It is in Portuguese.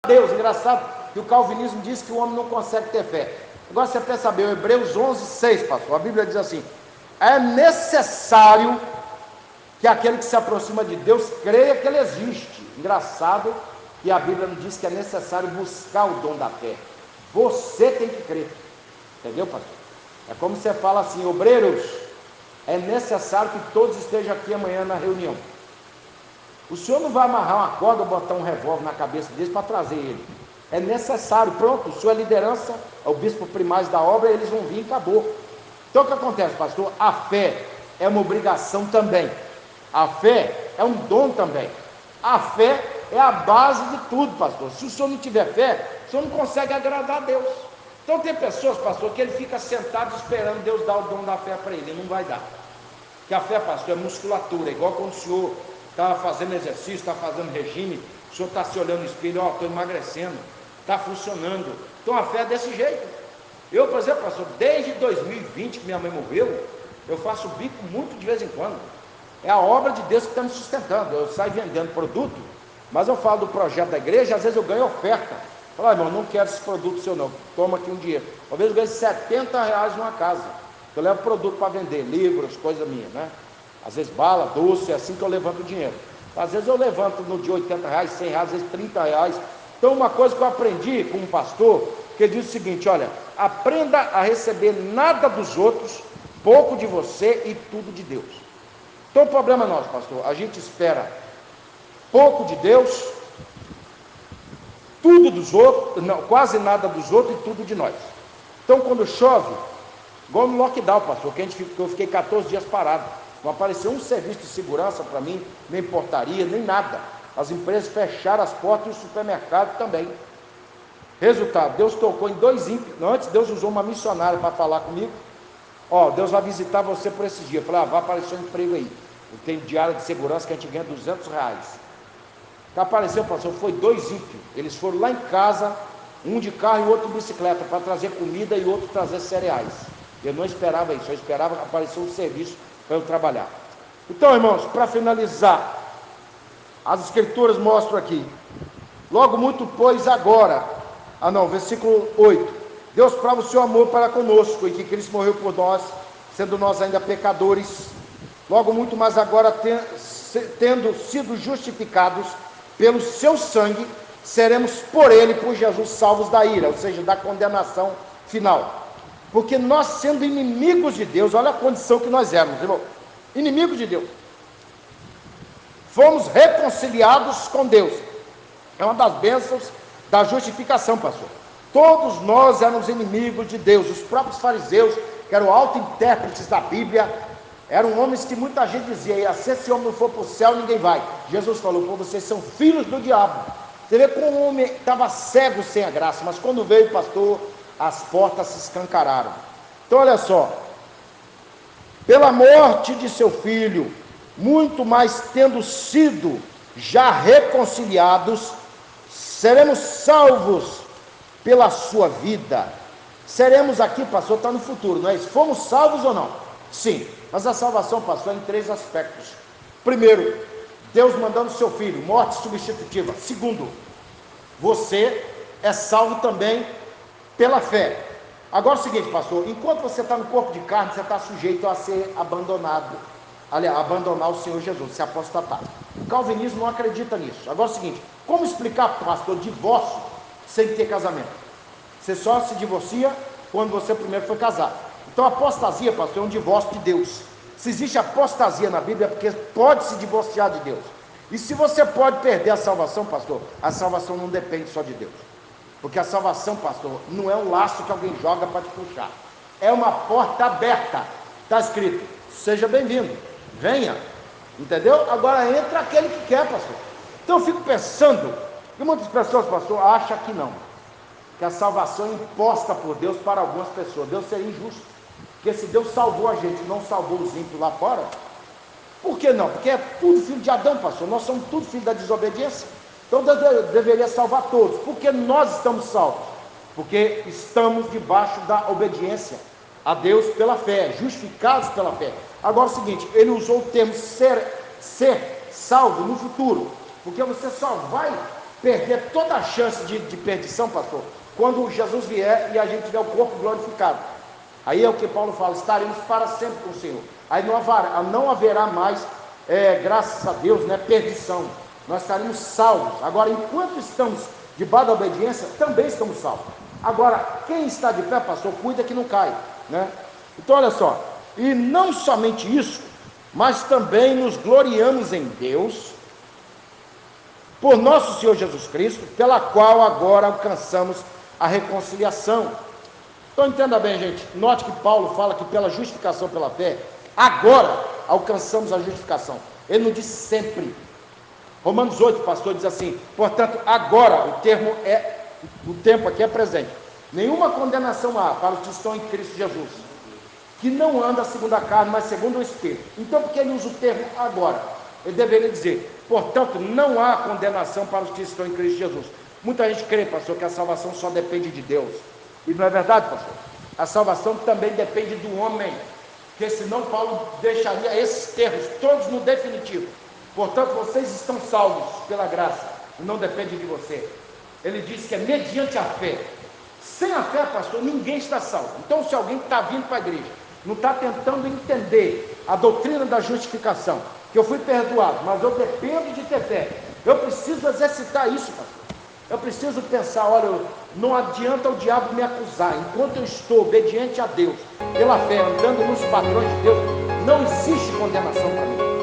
Deus. Engraçado que o calvinismo diz que o homem não consegue ter fé. Agora você quer saber, o Hebreus 11:6, pastor, a Bíblia diz assim: é necessário que aquele que se aproxima de Deus creia que ele existe. Engraçado que a Bíblia não diz que é necessário buscar o dom da fé. Você tem que crer. Entendeu, pastor? É como você fala assim: obreiros, é necessário que todos estejam aqui amanhã na reunião. O senhor não vai amarrar uma corda ou botar um revólver na cabeça deles para trazer ele. É necessário, pronto, o senhor é liderança, é o bispo primaz da obra, eles vão vir e acabou. Então o que acontece, pastor? A fé é uma obrigação também. A fé é um dom também. A fé é a base de tudo, pastor. Se o senhor não tiver fé, o senhor não consegue agradar a Deus. Então tem pessoas, pastor, que ele fica sentado esperando Deus dar o dom da fé para ele, não vai dar. Porque a fé, pastor, é musculatura, igual quando o senhor está fazendo exercício, está fazendo regime, o senhor está se olhando no espelho, ó, estou emagrecendo, está funcionando. Então a fé é desse jeito. Eu, por exemplo, pastor, desde 2020 que minha mãe morreu, eu faço bico muito de vez em quando. É a obra de Deus que está me sustentando. Eu saio vendendo produto, mas eu falo do projeto da igreja, às vezes eu ganho oferta. Falo, irmão, não quero esse produto seu não, toma aqui um dinheiro. Às vezes eu ganho R$70 numa casa. Eu levo produto para vender, livros, coisa minha, né? Às vezes bala, doce, é assim que eu levanto o dinheiro. Às vezes eu levanto no dia R$80, R$100, às vezes R$30. Então uma coisa que eu aprendi com um pastor, que ele diz o seguinte: olha, aprenda a receber nada dos outros, pouco de você e tudo de Deus. Então o problema é nosso, pastor, a gente espera pouco de Deus, tudo dos outros, não, quase nada dos outros e tudo de nós. Então quando chove, igual no lockdown, pastor, que eu fiquei 14 dias parado, não apareceu um serviço de segurança para mim, nem portaria, nem nada. As empresas fecharam as portas e o supermercado também. Resultado, Deus tocou em 2 ímpios. Antes Deus usou uma missionária para falar comigo. Ó, Deus vai visitar você por esses dias. Eu falei, vai aparecer um emprego aí. Eu tenho diária de segurança que a gente ganha R$200. Que apareceu, pastor, foi 2 ímpios. Eles foram lá em casa, um de carro e outro de bicicleta, para trazer comida e outro trazer cereais. Eu não esperava isso, eu esperava aparecer um serviço para eu trabalhar. Então, irmãos, para finalizar, as escrituras mostram aqui: logo muito, pois agora, versículo 8, Deus prova o seu amor para conosco, e que Cristo morreu por nós, sendo nós ainda pecadores. Logo muito mais agora, tendo sido justificados pelo seu sangue, seremos por ele, por Jesus, salvos da ira, ou seja, da condenação final. Porque nós, sendo inimigos de Deus, olha a condição que nós éramos, irmão, inimigos de Deus, fomos reconciliados com Deus. É uma das bênçãos da justificação, pastor. Todos nós éramos inimigos de Deus. Os próprios fariseus, que eram auto-intérpretes da Bíblia, eram homens que muita gente dizia: se esse homem não for para o céu, ninguém vai. Jesus falou: pô, vocês são filhos do diabo. Você vê como o homem estava cego sem a graça, mas quando veio o pastor, as portas se escancararam. Então olha só: pela morte de seu filho, muito mais tendo sido já reconciliados, seremos salvos pela sua vida. Seremos aqui, pastor, está no futuro, não é isso? Fomos salvos ou não? Sim, mas a salvação, pastor, é em 3 aspectos. Primeiro, Deus mandando seu filho, morte substitutiva. Segundo, você é salvo também pela fé. Agora é o seguinte, pastor, enquanto você está no corpo de carne, você está sujeito a ser abandonado, aliás, abandonar o Senhor Jesus, se apostatar. O calvinismo não acredita nisso. Agora é o seguinte: como explicar, pastor, divórcio sem ter casamento? Você só se divorcia quando você primeiro foi casado. Então apostasia, pastor, é um divórcio de Deus. Se existe apostasia na Bíblia, é porque pode se divorciar de Deus. E se você pode perder a salvação, pastor, a salvação não depende só de Deus. Porque a salvação, pastor, não é um laço que alguém joga para te puxar. É uma porta aberta. Está escrito: seja bem-vindo, venha. Entendeu? Agora entra aquele que quer, pastor. Então eu fico pensando, e muitas pessoas, pastor, acham que não, que a salvação é imposta por Deus para algumas pessoas. Deus seria injusto, porque se Deus salvou a gente, não salvou os ímpios lá fora, por que não? Porque é tudo filho de Adão, pastor, nós somos tudo filho da desobediência. Então Deus deveria salvar todos. Por que nós estamos salvos? Porque estamos debaixo da obediência a Deus pela fé, justificados pela fé. Agora é o seguinte, ele usou o termo ser salvo no futuro, porque você só vai perder toda a chance de perdição, pastor, quando Jesus vier e a gente tiver o corpo glorificado. Aí é o que Paulo fala, estaremos para sempre com o Senhor. Aí não haverá mais, graças a Deus, perdição. Nós estaremos salvos. Agora, enquanto estamos debaixo da obediência, também estamos salvos. Agora, quem está de pé, pastor, cuida que não cai, né? Então, olha só, e não somente isso, mas também nos gloriamos em Deus, por nosso Senhor Jesus Cristo, pela qual agora alcançamos a reconciliação. Então entenda bem, gente, note que Paulo fala que pela justificação pela fé, agora alcançamos a justificação. Ele não diz sempre. Romanos 8, pastor, diz assim, portanto, agora, o tempo aqui é presente. Nenhuma condenação há para os que estão em Cristo Jesus, que não anda segundo a carne, mas segundo o Espírito. Então, por que ele usa o termo agora? Ele deveria dizer, portanto, não há condenação para os que estão em Cristo Jesus. Muita gente crê, pastor, que a salvação só depende de Deus. E não é verdade, pastor? A salvação também depende do homem, porque senão Paulo deixaria esses termos todos no definitivo. Portanto, vocês estão salvos pela graça, e não depende de você. Ele diz que é mediante a fé. Sem a fé, pastor, ninguém está salvo. Então, se alguém está vindo para a igreja, não está tentando entender a doutrina da justificação, que eu fui perdoado, mas eu dependo de ter fé, eu preciso exercitar isso, pastor. Eu preciso pensar, olha, não adianta o diabo me acusar, enquanto eu estou obediente a Deus, pela fé, andando nos padrões de Deus, não existe condenação para mim.